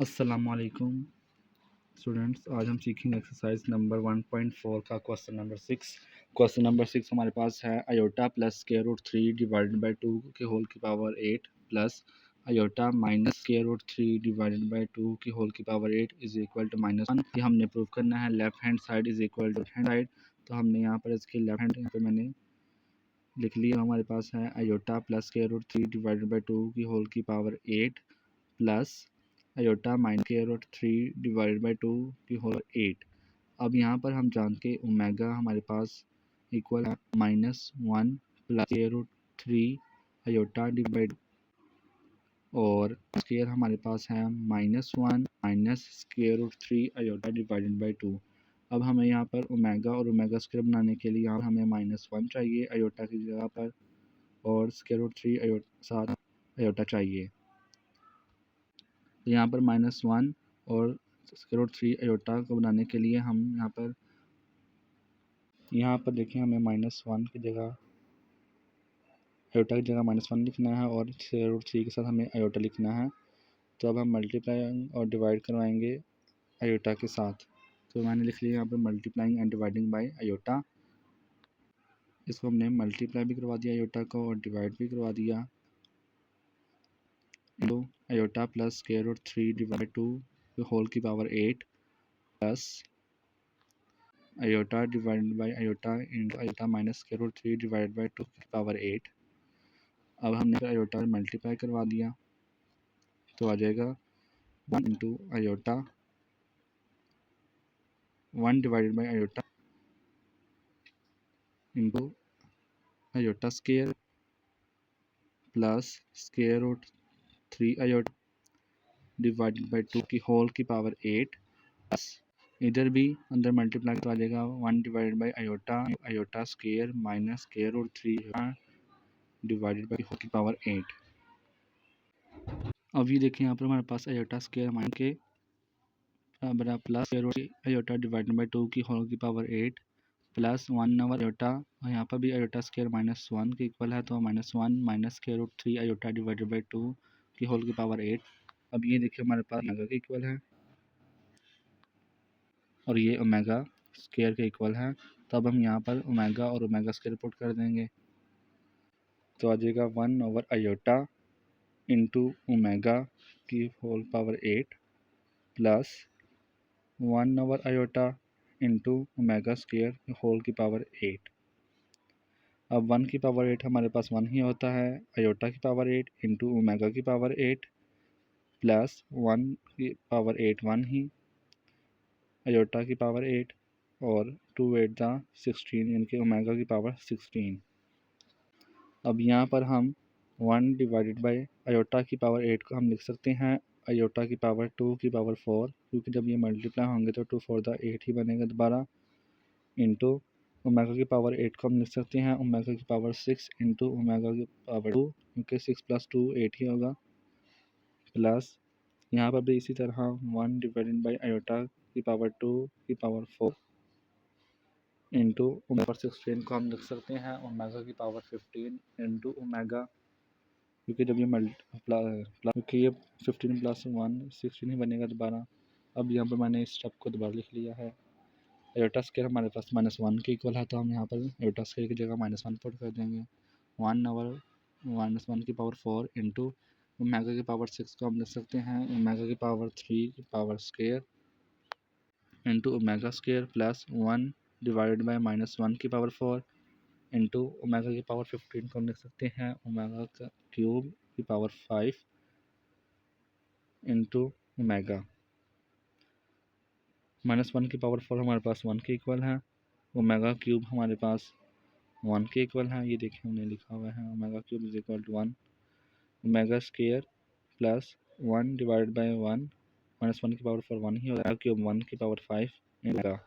अस्सलामुअलैकुम स्टूडेंट्स, आज हम सीखेंगे एक्सरसाइज नंबर 1.4 का क्वेश्चन नंबर 6। क्वेश्चन नंबर 6 हमारे पास है iota plus square root 3 divided by 2 की होल की power 8 plus iota minus square root 3 divided by 2 की होल की पावर 8 इज इक्वल टू -1। ये हमने प्रूव करना है left hand side is equal to hand side. तो हमने यहाँ पर इसके लेफ्ट हैंड यहाँ पे मैंने लिख लिया। हमारे पास है iota plus square root 3 divided by 2 की होल की power 8 plus iota minus square root 3 divided by 2 की होल 8। अब यहाँ पर हम जानते हैं ओमेगा हमारे पास इक्वल है -1 plus square root 3 iota divide और स्क्वायर हमारे पास है -1 minus square root 3 iota divided by 2। अब हमें यहाँ पर ओमेगा और ओमेगा स्क्वायर बनाने के लिए यहाँ हमें -1 चाहिए अयोटा की जगह पर और स्क्वायर रूट 3 साथ अयोटा चाहिए। तो यहाँ पर -1 और स्क्वायर रूट 3 अयोटा को बनाने के लिए हम यहाँ पर देखें हमें -1 की जगह अयोटा की जगह -1 लिखना है और स्क्वायर रूट 3 के साथ हमें अयोटा लिखना है। तो अब हम मल्टीप्लाई और डिवाइड करवाएंगे अयोटा के साथ। तो मैंने लिख लिया यहाँ पर multiplying and dividing by iota. इसको हमने मल्टीप्लाई भी करवा दिया अयोटा को और डिवाइड भी करवा दिया। तो iota plus square root 3 divide 2 whole की power 8 plus iota divided by iota into iota minus square root 3 divided by 2 की पावर 8। अब हमने अयोटा मल्टीप्लाई करवा दिया तो आ जाएगा 1 into iota 1 divided by iota into iota square plus square root 3 iota divided by 2 की होल की पावर 8 प्लस इधर भी अंदर मल्टीप्लाई तो आ जाएगा 1 divided by iota iota square minus square root 3 divided by whole की पावर 8। अब ये देखें यहाँ पर हमारे पास अयोटा स्क्वायर माइनस के बराबर plus square root iota divided by 2 की होल की पावर 8 प्लस 1 ओवर अयोटा और यहाँ पर भी अयोटा स्क्वायर -1 के इक्वल है तो -1 minus square root 3 iota divided by 2 की होल की पावर 8। अब ये देखिए हमारे पास ओमेगा के इक्वल है और ये ओमेगा स्क्वायर के इक्वल है। तो अब हम यहाँ पर ओमेगा और ओमेगा स्क्वायर पुट कर देंगे तो आ जाएगा 1 ओवर अयोटा इंटू ओमेगा की whole power 8 plus 1 over iota into omega square whole की पावर 8। अब 1 की पावर 8 हमारे पास 1 ही होता है अयोटा की पावर 8 इंटू ओमेगा की पावर 8 प्लस 1 की पावर 8 1 ही अयोटा की पावर 8 और 2 8 दा 16 यानी कि ओमेगा की पावर 16। अब यहाँ पर हम 1 डिवाइडेड बाई अयोटा की पावर 8 को हम लिख सकते हैं अयोटा की पावर 2 की पावर 4 क्योंकि जब ये मल्टीप्लाई होंगे तो 2 4 दा 8 ही बनेगा दोबारा इंटू ओमेगा की पावर 8 को हम लिख सकते हैं ओमेगा की पावर 6 इंटू ओमेगा की पावर 2 क्योंकि 6 प्लस 2 8 ही होगा प्लस यहाँ पर भी इसी तरह 1 डिवाइडेड बाई अयोटा की पावर 2 की पावर 4 इंटू ओमेगा 16 को हम लिख सकते हैं ओमेगा की पावर 15 इंटू ओमेगा क्योंकि जब ये क्योंकि ये 15 प्लस 1 16 ही बनेगा दोबारा। अब यहाँ पर मैंने इस स्टेप को दोबारा लिख लिया है अयोटा स्क्वायर हमारे पास -1 के इक्वल है तो हम यहाँ पर अयोटा स्क्वायर की जगह -1 पुट कर देंगे 1 ओवर -1 की पावर 4 इंटू ओमेगा की पावर 6 को हम लिख सकते हैं ओमेगा की पावर 3 की power square into omega square plus 1 divided by -1 की पावर 4 इंटू ओमेगा की पावर 15 को हम लिख सकते हैं ओमेगा का क्यूब की पावर 5 इंटू ओमेगा -1 की पावर 4 हमारे पास 1 के इक्वल है ओमेगा क्यूब हमारे पास 1 के इक्वल है। ये देखिए हमने लिखा हुआ है omega cube is equal to 1 omega square plus 1 divide by 1 -1 की पावर 4 1 ही होगा क्यूब 1 की पावर 5 ओमेगा।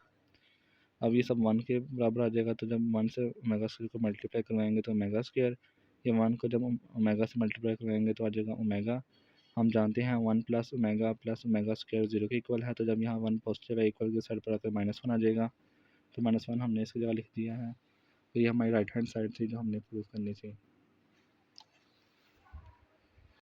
अब ये सब 1 के बराबर आ जाएगा तो जब 1 से ओमेगा स्क्वायर को मल्टीप्लाई करवाएंगे तो ओमेगा स्क्वायर ये 1 को जब ओमेगा से मल्टीप्लाई करवाएंगे तो आ जाएगा ओमेगा। हम जानते हैं 1 प्लस ओमेगा स्क्वायर 0 के इक्वल है तो जब यहाँ 1 पॉजिटिव है इक्वल के साइड पर आकर -1 आ जाएगा तो -1 हमने इसकी जगह लिख दिया है। तो ये हमारी राइट हैंड साइड थी जो हमने प्रूव करनी थी।